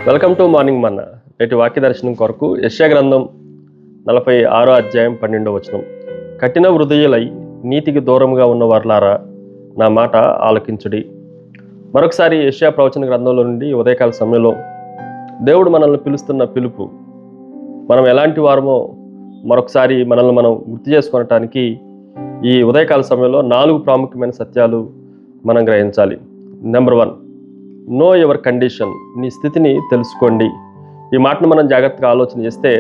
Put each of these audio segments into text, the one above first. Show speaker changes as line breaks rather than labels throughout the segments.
Welcome to morning మన్నా. నేటి వాక్య దర్శనం కొరకు యెషయా గ్రంథం 46వ అధ్యాయం 12వ వచనం. కఠిన హృదయులై నీతికి దూరంగా ఉన్న వారులారా నా మాట ఆలకించుడి. మరొకసారి యెషయా ప్రవచన గ్రంథంలో నుండి ఉదయకాల సమయంలో దేవుడు మనల్ని పిలుస్తున్న పిలుపు, మనం ఎలాంటి వారమో మరొకసారి మనల్ని మనం గుర్తు చేసుకోవటానికి ఈ ఉదయకాల సమయంలో 4 ప్రాముఖ్యమైన సత్యాలు మనం గ్రహించాలి. Number 1, know your condition. నీ స్థితిని తెలుసుకోండి. ఈ మాటను మనం జాగ్రత్తగా ఆలోచన చేస్తే,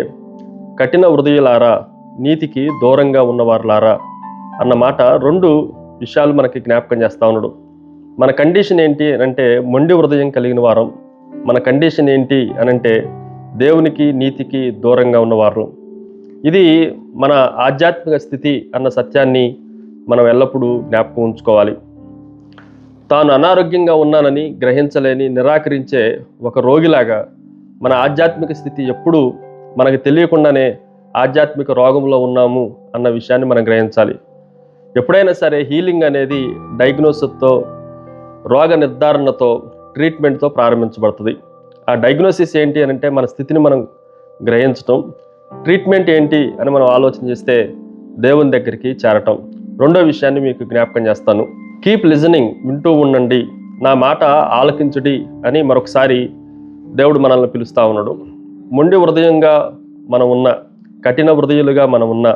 కఠిన హృదయులారా నీతికి దూరంగా ఉన్నవారులారా అన్న మాట 2 విషయాలు మనకి జ్ఞాపకం చేస్తూ ఉన్నాడు. మన కండిషన్ ఏంటి అనంటే మొండి హృదయం కలిగిన వారం. మన కండిషన్ ఏంటి అనంటే దేవునికి నీతికి దూరంగా ఉన్నవారు. ఇది మన ఆధ్యాత్మిక స్థితి అన్న సత్యాన్ని మనం ఎల్లప్పుడూ జ్ఞాపకం ఉంచుకోవాలి. తాను అనారోగ్యంగా ఉన్నానని గ్రహించలేని నిరాకరించే ఒక రోగిలాగా మన ఆధ్యాత్మిక స్థితి ఎప్పుడూ మనకు తెలియకుండానే ఆధ్యాత్మిక రోగంలో ఉన్నాము అన్న విషయాన్ని మనం గ్రహించాలి. ఎప్పుడైనా సరే హీలింగ్ అనేది డయాగ్నోసిస్తో, రోగ నిర్ధారణతో, ట్రీట్మెంట్తో ప్రారంభించబడుతుంది. ఆ డయాగ్నోసిస్ ఏంటి అని అంటే మన స్థితిని మనం గ్రహించటం, ట్రీట్మెంట్ ఏంటి అని మనం ఆలోచన చేస్తే దేవుని దగ్గరికి చేరటం. 2వ విషయాన్ని మీకు జ్ఞాపకం చేస్తాను. కీప్ లిజనింగ్, వింటూ ఉండండి, నా మాట ఆలకించుడి అని మరొకసారి దేవుడు మనల్ని పిలుస్తూ ఉన్నాడు. మొండి హృదయంగా మనం ఉన్న, కఠిన హృదయులుగా మనం ఉన్న,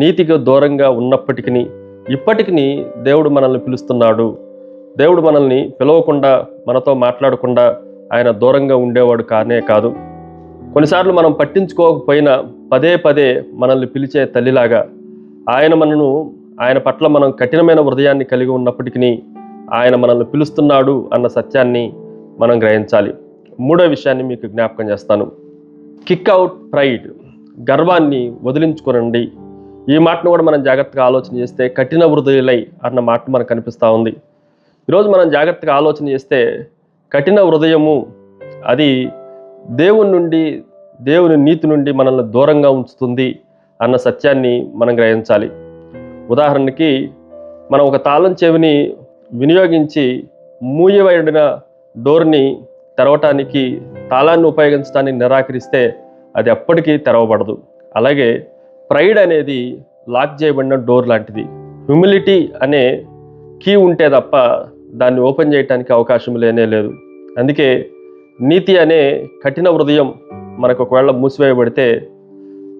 నీతికి దూరంగా ఉన్నప్పటికీ ఇప్పటికీ దేవుడు మనల్ని పిలుస్తున్నాడు. దేవుడు మనల్ని పిలవకుండా, మనతో మాట్లాడకుండా ఆయన దూరంగా ఉండేవాడు కానే కాదు. కొన్నిసార్లు మనం పట్టించుకోకపోయినా పదే పదే మనల్ని పిలిచే తల్లిలాగా ఆయన పట్ల మనం కఠినమైన హృదయాన్ని కలిగి ఉన్నప్పటికీ ఆయన మనల్ని పిలుస్తున్నాడు అన్న సత్యాన్ని మనం గ్రహించాలి. 3వ విషయాన్ని మీకు జ్ఞాపకం చేస్తాను. Kick out pride. గర్వాన్ని వదిలించుకోనండి. ఈ మాటను కూడా మనం జాగ్రత్తగా ఆలోచన చేస్తే కఠిన హృదయులై అన్న మాట మనకు కనిపిస్తూ ఉంది. ఈరోజు మనం జాగ్రత్తగా ఆలోచన చేస్తే కఠిన హృదయము అది దేవుని నీతి నుండి మనల్ని దూరంగా ఉంచుతుంది అన్న సత్యాన్ని మనం గ్రహించాలి. ఉదాహరణకి మనం ఒక తాళం చెవిని వినియోగించి మూయబడిన డోర్ని తెరవటానికి తాళాన్ని ఉపయోగించడానికి నిరాకరిస్తే అది ఎప్పటికీ తెరవబడదు. అలాగే ప్రైడ్ అనేది లాక్ చేయబడిన డోర్ లాంటిది. హ్యూమిలిటీ అనే కీ ఉంటే తప్ప దాన్ని ఓపెన్ చేయడానికి అవకాశం లేదు. అందుకే నీతి అనే కఠిన హృదయం మనకు ఒకవేళ మూసివేయబడితే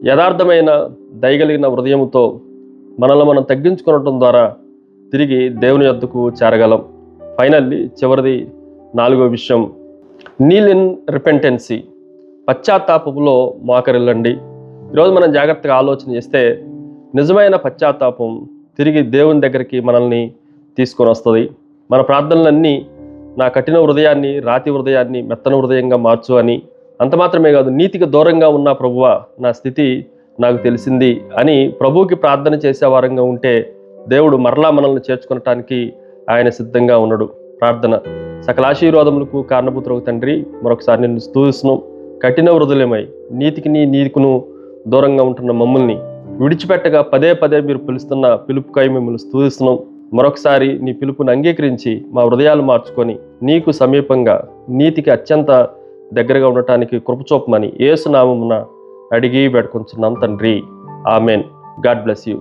యథార్థమైన దయగలిగిన హృదయంతో మనల్ని మనం తగ్గించుకోవటం ద్వారా తిరిగి దేవుని యొద్దకు చేరగలం. ఫైనల్లీ చివరిది 4వ విషయం, నీల్ ఇన్ రిపెంటెన్సీ. పశ్చాత్తాపంలో మోకరిల్లండి. ఈరోజు మనం జాగ్రత్తగా ఆలోచన చేస్తే నిజమైన పశ్చాత్తాపం తిరిగి దేవుని దగ్గరికి మనల్ని తీసుకొని వస్తుంది. మన ప్రార్థనలన్నీ నా కఠిన హృదయాన్ని, రాతి హృదయాన్ని మెత్తన హృదయంగా మార్చు అని, అంత మాత్రమే కాదు, నీతికి దూరంగా ఉన్న ప్రభువా నా స్థితి నాకు తెలిసింది అని ప్రభువుకి ప్రార్థన చేసే వారంగా ఉంటే దేవుడు మరలా మనల్ని చేర్చుకోవటానికి ఆయన సిద్ధంగా ఉన్నాడు. ప్రార్థన. సకల ఆశీర్వాదములకు కారణభూతులకు తండ్రి, మరొకసారి నిన్ను స్తుతిస్తున్నాం. కఠిన హృదయమై నీతికును దూరంగా ఉంటున్న మమ్మల్ని విడిచిపెట్టగా పదే పదే మీరు పిలుస్తున్న పిలుపుకై మిమ్మల్ని స్తుతిస్తున్నాం. మరొకసారి నీ పిలుపుని అంగీకరించి మా హృదయాలు మార్చుకొని నీకు సమీపంగా, నీతికి అత్యంత దగ్గరగా ఉండటానికి కృపచూపమని యేసు నామమున అడిగి వేడుకొంచున్నాం తండ్రి. ఆమెన్. God bless you.